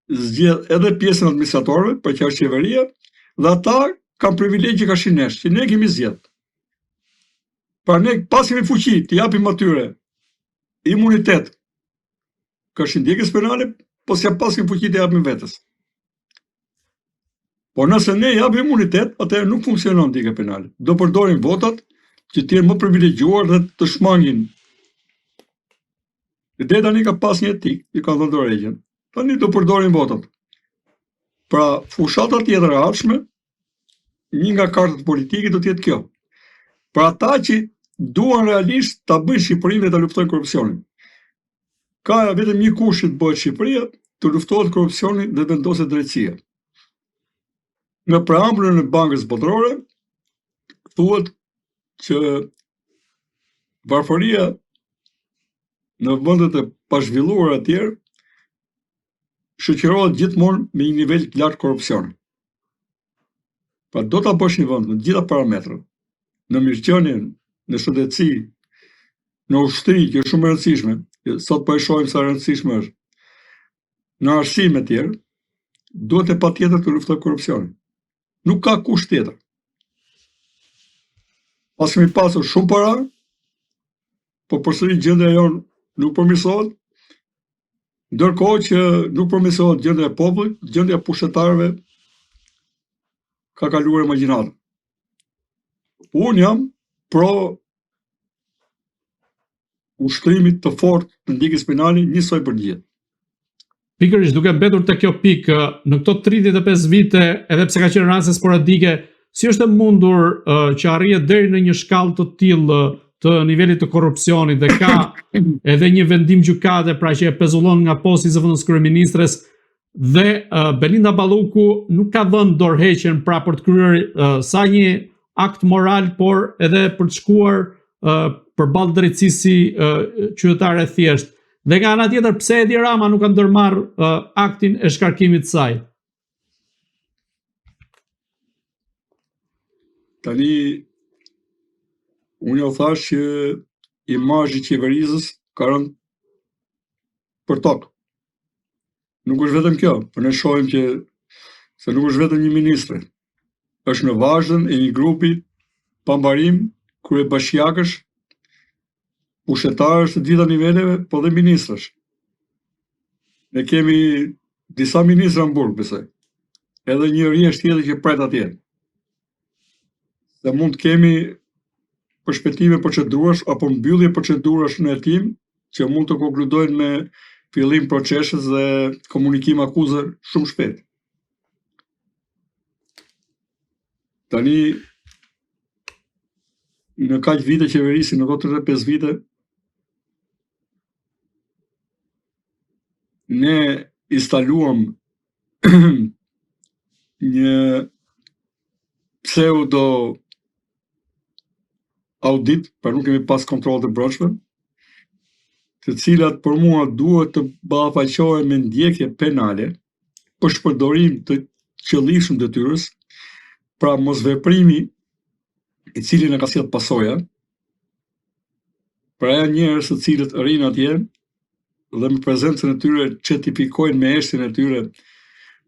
zgjedh edhe pjesën administratorëve, për që është qeveria, dhe ata kanë privilegje ka shinesh, që ne kemi zgjedh. Pra ne pas kemi fuqi, të japim atyre imunitet ka shindjekës penale, po s'ja pas kemi fuqi të japim vetës. Por nëse ne japim imunitet, atëherë nuk funksionon ndjekja penale. Do përdorin votat që të jenë më privilegjuar dhe të shmangin. Dhe tani ka pas një etik, që ka dhënë dorëheqjen. Tani do përdorin votat. Pra, fushata tjetër e ardhshme, një nga kartat politike do të jetë kjo. Pra ata që duan realisht ta bëjnë Shqipërinë dhe ta luftojnë korrupsionin. Ka vetëm një kush që të bëhet Shqipëria, të luftohet korrupsioni dhe vendoset drejtësia. Në preambullën e Bankës Botërore thuhet që varfëria në vendet e pazhvilluara të tjerë shoqërohet gjithmonë me një nivel të lartë korrupsioni. Pra do ta bësh një vend në të gjitha parametrat, në mirëqenien, në shëndetësi, në ushtri, që është shumë e rëndësishme, sot po e shohim sa e rëndësishme është, në arsime të tjerë, duhet e patjetër të luftoj korrupsionin. Nuk ka kusht tjetër. Pas kemi pasur shumë para, po përsëri gjendja jonë nuk përmirësohet, ndërkohë që nuk përmirësohet gjendja e popullit, gjendja e pushtetarëve ka kaluar imagjinatën. Unë jam pro ushtrimit të fortë të ndjekjes penale njësoj për gjithë. Pikërisht duke mbetur te kjo pikë, në këto 35 vite, edhe pse ka qenë raste sporadike, si është e mundur që arrihet deri në një shkallë të tillë të nivelit të korrupsionit dhe ka edhe një vendim gjykate, pra që e pezullon nga posti i zëvendës kryeministres dhe Belinda Balluku nuk ka dhënë dorëheqjen pra për të kryer sa një akt moral, por edhe për të shkuar përballë drejtësisë si qytetare thjesht. Dhe nga ana tjetër, pse Edi Rama nuk ka ndërmarr aktin e shkarkimit të saj? Tani, unë jo thash që imazhi i qeverisës ka rënë për tokë. Nuk është vetëm kjo, por ne shohim që se nuk është vetëm një ministre. Është në vazhdën e një grupi pambarim kryebashkiakësh, pushtetarësh të gjitha niveleve, po dhe ministrësh. Ne kemi disa ministra në burg, besoj. Edhe një rjesht tjetër që pret atje. Dhe mund të kemi perspektive procedurash apo mbyllje procedurash në hetim që mund të konkludojnë me fillim procesës dhe komunikim akuzë shumë shpejt. Tani, në kaq vite qeverisi, në 35 vite, ne instaluam një pseudo audit, për nuk kemi pas kontrol të brendshme, të cilat për mua duhet të ballafaqohen me ndjekje penale për shpërdorim të qëllimshëm të detyrës, pra mosveprimi i cili në ka sjell pasoja, pra njerëz të cilët rrinë atje dhe me prezencën e tyre certifikojnë me eshtin e tyre.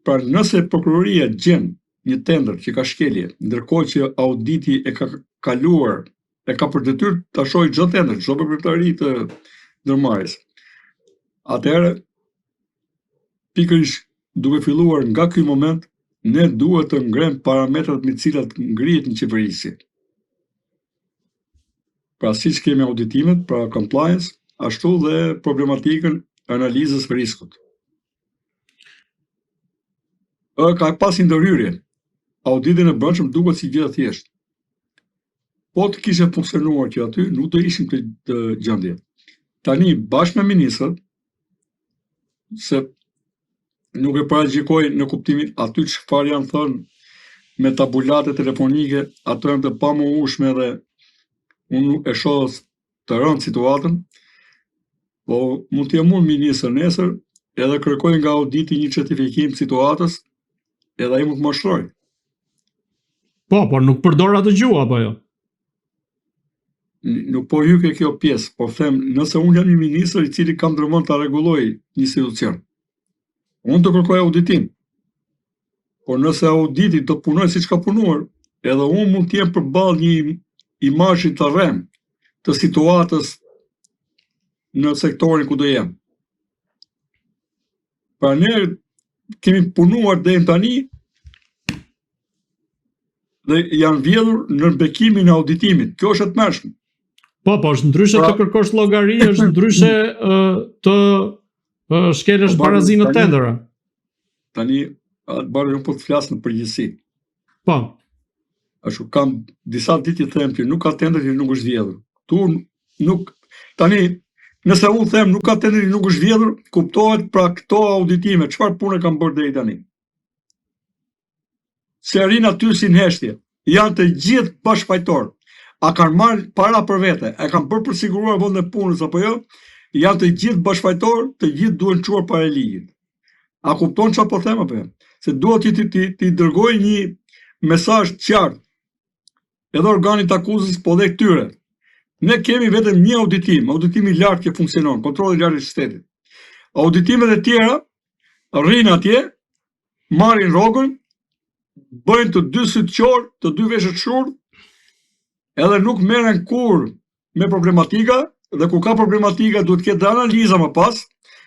Pra nëse prokuroria gjen një tender që ka shkelje, ndërkohë që auditi e ka kaluar, e ka për detyrë ta shohë çdo tender, çdo përkryetari të ndërmarrjes. Atëherë, pikërisht duke filluar nga ky moment, ne duhet të ngrem parametrat me të cilat ngrihet një qeverisi. Pra siç kemi auditimet, pra compliance, ashtu dhe problematikën analizës së riskut. Ka pas një ndërhyrje. Auditin e brendshëm duket si gjë e thjeshtë. Po të kishte funksionuar që aty nuk do ishim të gjendje. Tani bashkë me ministrat, se nuk e paraqitoj në kuptimin aty çfarë janë thënë me tabulate telefonike, ato janë të pamohueshme dhe unë e shoh të rënd situatën, po mund të jem unë ministër nesër, edhe kërkoj nga auditi një certifikim situatës, edhe ai mund të mashtroj. Po, por nuk përdor atë gjuhë apo jo? Nuk po hyj ke kjo pjesë, po them, nëse unë jam një ministër i cili kam ndërmend ta rregulloj një institucion. Unë të kërkoj auditim. Por nëse auditi të punoj si që ka punuar, edhe unë mund t'jem përballë një imazhi të rrem të situatës në sektorin ku do jem. Pra ne kemi punuar deri tani dhe janë vjedhur në bekimin e auditimit. Kjo është e tmerrshme. Po, është ndryshe të kërkosh llogari, është ndryshe të shkelësh barazi në tendera. Tani, barë po të flasë në përgjithësi. Po. Ashtu kam disa ditë të them që nuk ka tender që nuk është vjedhur. Tu nuk tani nëse unë them nuk ka tender që nuk është vjedhur, kuptohet pra këto auditime, çfarë pune kanë bërë deri tani. Se arrin aty si në heshtje, janë të gjithë bashkëfajtor. A kanë marrë para për vete, a kanë bërë për siguruar vendin e punës apo jo? Janë të gjithë bashkëfajtor, të gjithë duhen çuar para ligjit. A kupton çfarë po them apo jo? Se duhet ti dërgoj një mesazh të qartë edhe organit akuzës po dhe këtyre. Ne kemi vetëm një auditim, auditimi i lartë që funksionon, kontrolli i lartë i shtetit. Auditimet e tjera rrinë atje, marrin rrogën, bëjnë të dy sytëqor, të dy veshët shurë, edhe nuk merren kur me problematika, dhe ku ka problematika duhet ketë dhe analiza më pas,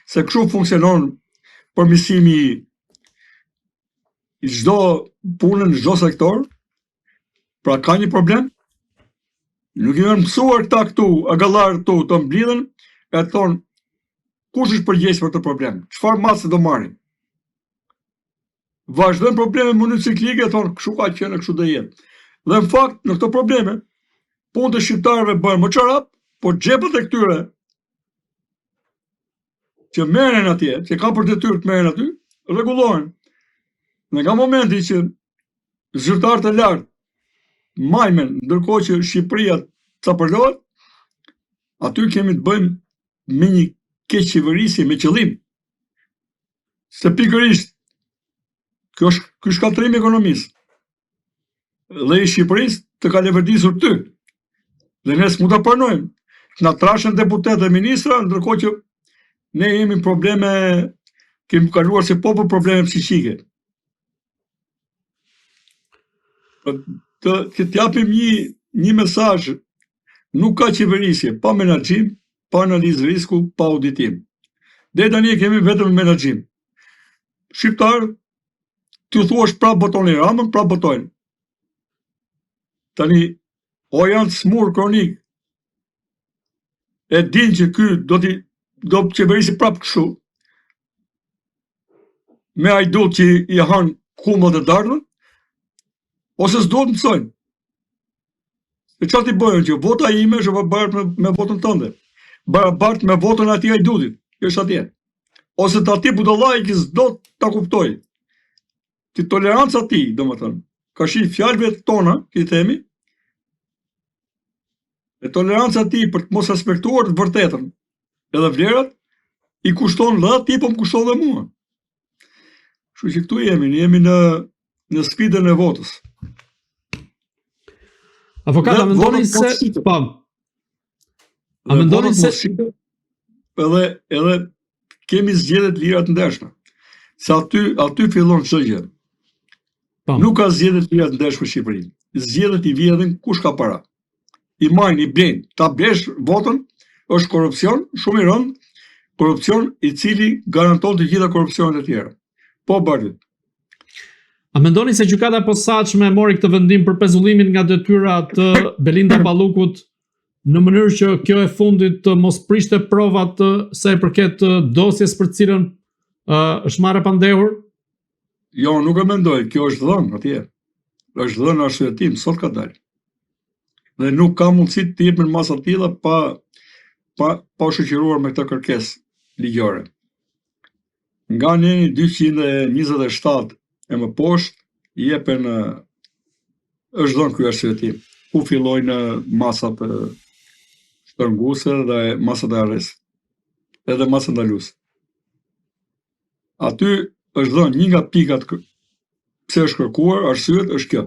se kështu funksionon përmirësimi i çdo punën në çdo sektor. Pra ka një problem. Nuk i kanë mësuar këta këtu, agallar këtu të mblidhen, e thonë kush është përgjegjës për këtë problem, çfarë masë do marrin. Vazhdojnë probleme në mënyrë ciklike, e thonë kështu ka qenë, kështu do jetë. Dhe në fakt në këto probleme, punët e shqiptarëve bëhen më çarap, por xhepët e këtyre që merren atje, që kanë për detyrë të merren aty, rregullohen. Në nga momenti që zyrtarët e lartë majmen, ndërkohë që Shqipëria capërlohet, aty kemi të bëjmë me një keqëqeverisje me qëllim. Se pikërisht, ky është shkatërrim ekonomisë. Dhe i Shqipërisë të ka leverdisur ty. Dhe ne s'mund ta pranojmë. Na trashën deputet dhe ministra, ndërkohë që ne jemi probleme, kemi kaluar si popull probleme psiqike. Të japim një mesazh, nuk ka qeverisje, pa menaxhim, pa analizë risku, pa auditim. Deri tani kemi vetëm menaxhim. Shqiptar, ti thuash prap botonin Ramën, prap botojnë. Tani, o janë smur kronik, e din që ky do qeverisi prap kështu, me ajdut që i han kumët e dardhën, ose s'do të mësojnë. E çfarë ti bëjnë që vota ime është barabartë me votën tënde. Barabartë me votën atij ajdutit, që është atje. Ose të atij budallaj që s'do ta kuptoj. Ti toleranca ti, domethënë, ka shi fjalëve tona, që i themi, e toleranca ti për të mos respektuar të vërtetën, edhe vlerat, i kushton dhe atij, po më kushton dhe mua. Kështu që këtu jemi në sfidën e votës. Avokat, a mendoni se po. A mendoni se edhe kemi zgjedhje të lira të ndershme. Se aty fillon çdo gjë. Nuk ka zgjedhje të lira të ndershme në Shqipëri. Zgjedhjet i vjedhin kush ka para. I marrin, i blejnë. Ta blesh votën është korrupsion, shumë i rënd, korrupsion i cili garanton të gjitha korrupsionet e tjera. Po bardhë. A mendoni se gjykata e posaçme mori këtë vendim për pezullimin nga detyra të Belinda Ballukut në mënyrë që kjo e fundit të mos prishte provat sa i përket dosjes për cilën është marrë pa ndehur? Jo, nuk e mendoj, kjo është dhënë atje. Është dhënë arsyetim, sot ka dalë. Dhe nuk ka mundësi të jepen masa të tilla pa shoqëruar me këtë kërkesë ligjore. Nga neni 227 e më poshtë jepen është dhënë ky arsyetim. Ku fillojnë masat shtrënguese dhe masat e arrestit. Edhe masat ndaluese. Aty është dhënë një nga pikat pse është kërkuar, arsyet është kjo.